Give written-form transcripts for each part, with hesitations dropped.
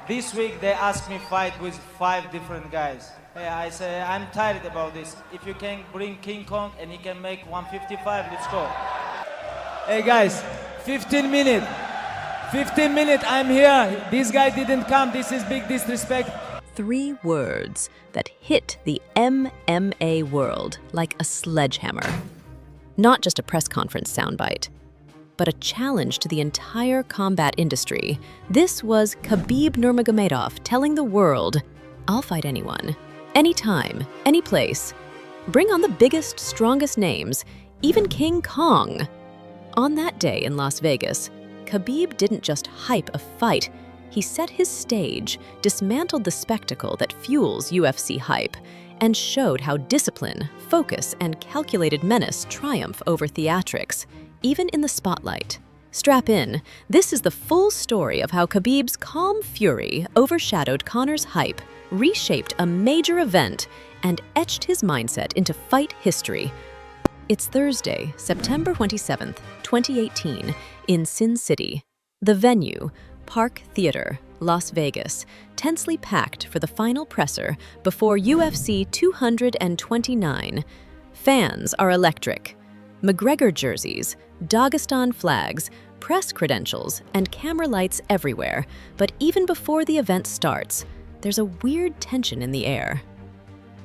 This week they asked me fight with 5 different guys. Hey, I say I'm tired about this. If you can bring King Kong and he can make 155, let's go. Hey guys, 15 minutes. 15 minutes, I'm here. This guy didn't come. This is big disrespect. 3 words that hit the MMA world like a sledgehammer. Not just a press conference soundbite, but a challenge to the entire combat industry. This was Khabib Nurmagomedov telling the world, I'll fight anyone, anytime, any place. Bring on the biggest, strongest names, even King Kong. On that day in Las Vegas, Khabib didn't just hype a fight, he set his stage, dismantled the spectacle that fuels UFC hype, and showed how discipline, focus, and calculated menace triumph over theatrics, even in the spotlight. Strap in, this is the full story of how Khabib's calm fury overshadowed Conor's hype, reshaped a major event, and etched his mindset into fight history. It's Thursday, September 27th, 2018, in Sin City. The venue, Park Theater, Las Vegas, tensely packed for the final presser before UFC 229. Fans are electric. McGregor jerseys, Dagestan flags, press credentials, and camera lights everywhere. But even before the event starts, there's a weird tension in the air.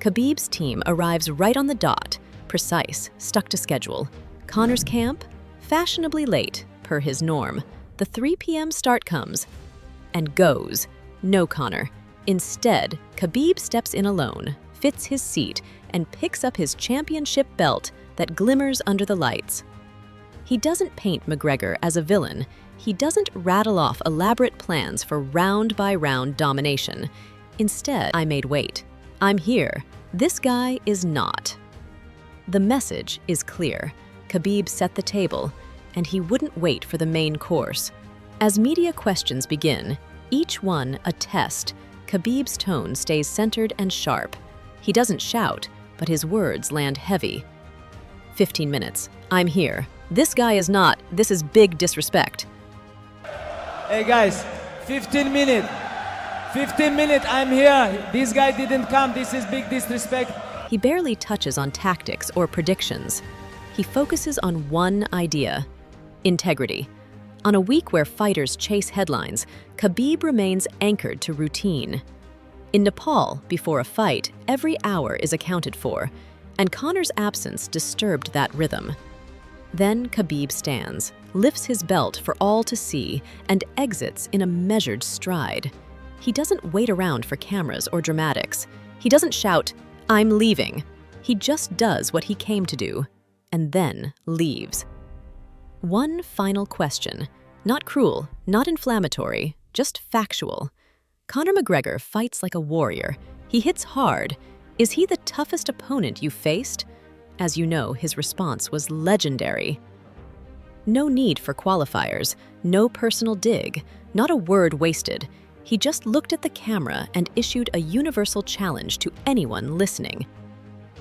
Khabib's team arrives right on the dot, precise, stuck to schedule. Conor's camp, fashionably late, per his norm. The 3 p.m. start comes and goes. No Conor. Instead, Khabib steps in alone, fits his seat, and picks up his championship belt that glimmers under the lights. He doesn't paint McGregor as a villain. He doesn't rattle off elaborate plans for round-by-round domination. Instead, I made weight. I'm here. This guy is not. The message is clear. Khabib set the table, and he wouldn't wait for the main course. As media questions begin, each one a test, Khabib's tone stays centered and sharp. He doesn't shout, but his words land heavy. 15 minutes. I'm here. This guy is not. This is big disrespect. Hey guys, 15 minutes. 15 minutes, I'm here. This guy didn't come. This is big disrespect. He barely touches on tactics or predictions. He focuses on one idea: integrity. On a week where fighters chase headlines, Khabib remains anchored to routine. In Nepal, before a fight, every hour is accounted for, and Conor's absence disturbed that rhythm. Then Khabib stands, lifts his belt for all to see, and exits in a measured stride. He doesn't wait around for cameras or dramatics. He doesn't shout, "I'm leaving." He just does what he came to do, and then leaves. One final question. Not cruel, not inflammatory, just factual. Conor McGregor fights like a warrior. He hits hard. Is he the toughest opponent you faced? As you know, his response was legendary. No need for qualifiers, no personal dig, not a word wasted. He just looked at the camera and issued a universal challenge to anyone listening.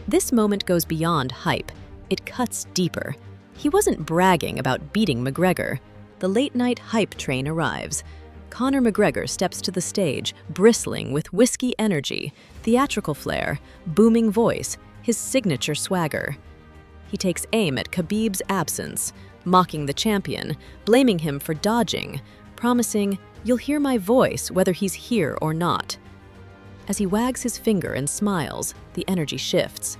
This moment goes beyond hype. It cuts deeper. He wasn't bragging about beating McGregor. The late-night hype train arrives. Conor McGregor steps to the stage, bristling with whiskey energy, theatrical flair, booming voice, his signature swagger. He takes aim at Khabib's absence, mocking the champion, blaming him for dodging, promising, "You'll hear my voice whether he's here or not." As he wags his finger and smiles, the energy shifts.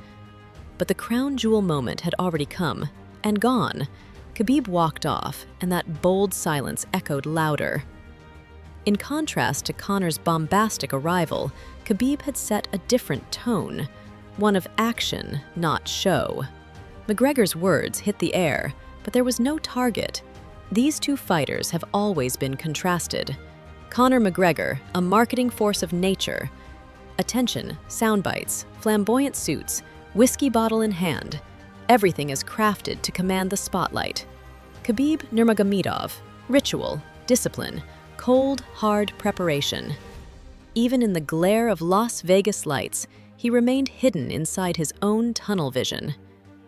But the crown jewel moment had already come and gone. Khabib walked off, and that bold silence echoed louder. In contrast to Conor's bombastic arrival, Khabib had set a different tone, one of action, not show. McGregor's words hit the air, but there was no target. These two fighters have always been contrasted. Conor McGregor, a marketing force of nature. Attention, soundbites, flamboyant suits, whiskey bottle in hand. Everything is crafted to command the spotlight. Khabib Nurmagomedov, ritual, discipline, cold, hard preparation. Even in the glare of Las Vegas lights, he remained hidden inside his own tunnel vision.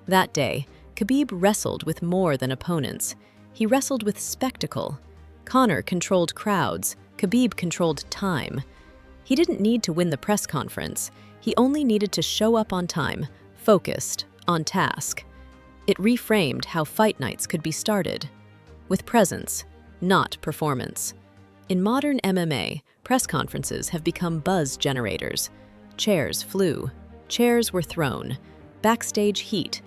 That day, Khabib wrestled with more than opponents. He wrestled with spectacle. Conor controlled crowds. Khabib controlled time. He didn't need to win the press conference. He only needed to show up on time, focused, on task. It reframed how fight nights could be started. With presence, not performance. In modern MMA, press conferences have become buzz generators. Chairs flew, chairs were thrown, backstage heat,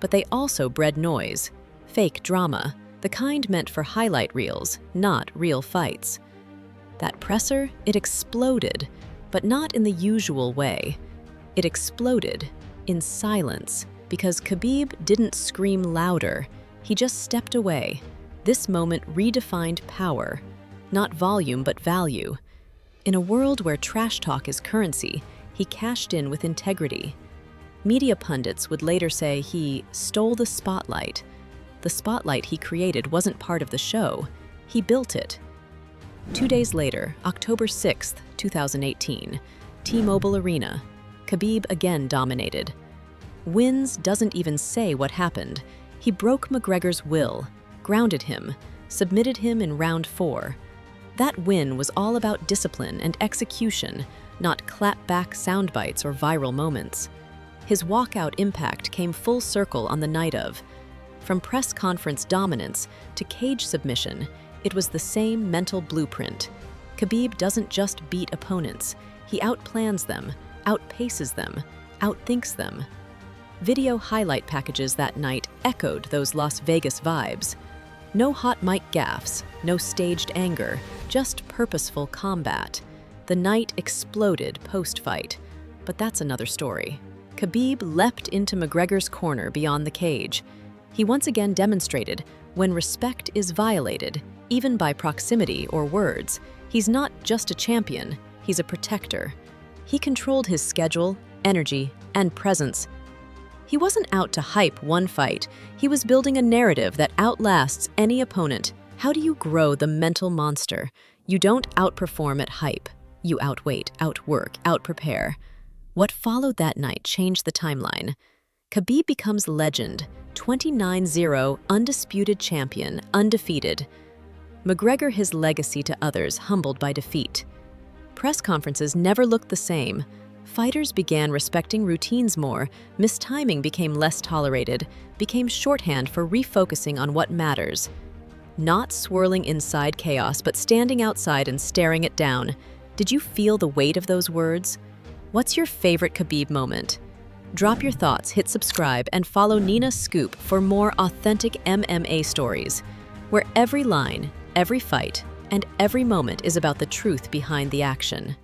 but they also bred noise, fake drama, the kind meant for highlight reels, not real fights. That presser, it exploded, but not in the usual way. It exploded in silence because Khabib didn't scream louder, he just stepped away. This moment redefined power, not volume but value. In a world where trash talk is currency, he cashed in with integrity. Media pundits would later say he stole the spotlight. The spotlight he created wasn't part of the show, he built it. 2 days later, October 6th, 2018, T-Mobile Arena, Khabib again dominated. Wins doesn't even say what happened. He broke McGregor's will, grounded him, submitted him in round 4. That win was all about discipline and execution, not clap-back soundbites or viral moments. His walkout impact came full circle on the night of. From press conference dominance to cage submission, it was the same mental blueprint. Khabib doesn't just beat opponents, he outplans them, outpaces them, outthinks them. Video highlight packages that night echoed those Las Vegas vibes. No hot mic gaffes, no staged anger, just purposeful combat. The night exploded post-fight, but that's another story. Khabib leapt into McGregor's corner beyond the cage. He once again demonstrated when respect is violated, even by proximity or words, he's not just a champion, he's a protector. He controlled his schedule, energy, and presence. He wasn't out to hype one fight, he was building a narrative that outlasts any opponent. How do you grow the mental monster? You don't outperform at hype. You outweight, outwork, outprepare. What followed that night changed the timeline. Khabib becomes legend, 29-0, undisputed champion, undefeated. McGregor his legacy to others, humbled by defeat. Press conferences never looked the same. Fighters began respecting routines more, mistiming became less tolerated, became shorthand for refocusing on what matters. Not swirling inside chaos, but standing outside and staring it down. Did you feel the weight of those words? What's your favorite Khabib moment? Drop your thoughts, hit subscribe, and follow Nina Scoop for more authentic MMA stories, where every line, every fight, and every moment is about the truth behind the action.